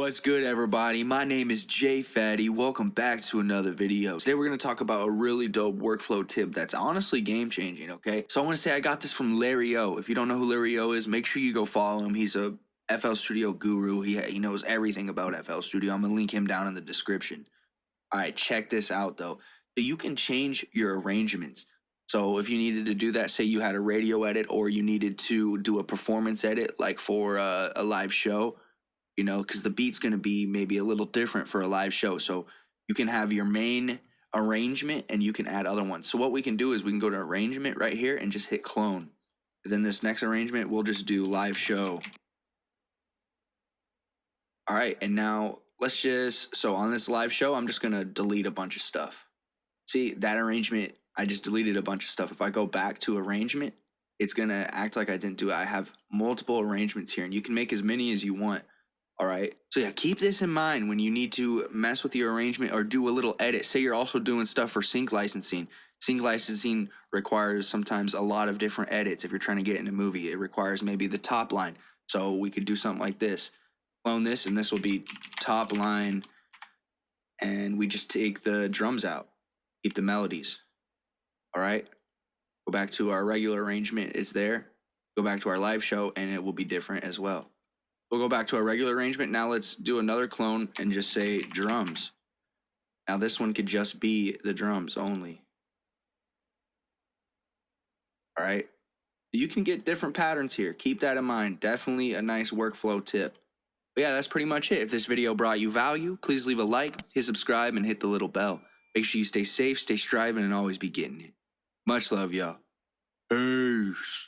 What's good, everybody? My name is Jay Fatty. Welcome back to another video. Today we're going to talk about a really dope workflow tip that's honestly game-changing, okay? So I want to say I got this from Larry O. If you don't know who Larry O is, make sure you go follow him. He's a FL Studio guru. He knows everything about FL Studio. I'm going to link him down in the description. All right, check this out, though. So you can change your arrangements. So if you needed to do that, say you had a radio edit or you needed to do a performance edit, like for a live show, you know, because the beat's going to be maybe a little different for a live show. So you can have your main arrangement and you can add other ones. So what we can do is we can go to arrangement right here and just hit clone. And then this next arrangement, we'll just do live show. All right, and now let's just, so on this live show, I'm just going to delete a bunch of stuff. See, that arrangement, I just deleted a bunch of stuff. If I go back to arrangement, it's going to act like I didn't do it. I have multiple arrangements here, and you can make as many as you want. All right. So yeah, keep this in mind when you need to mess with your arrangement or do a little edit. Say you're also doing stuff for sync licensing. Sync licensing requires sometimes a lot of different edits. If you're trying to get in a movie, it requires maybe the top line. So we could do something like this. Clone this, and this will be top line. And we just take the drums out. Keep the melodies. All right. Go back to our regular arrangement. It's there. Go back to our live show, and it will be different as well. We'll go back to our regular arrangement. Now let's do another clone and just say drums. Now this one could just be the drums only. All right. You can get different patterns here. Keep that in mind. Definitely a nice workflow tip. But yeah, that's pretty much it. If this video brought you value, please leave a like, hit subscribe, and hit the little bell. Make sure you stay safe, stay striving, and always be getting it. Much love, y'all. Peace.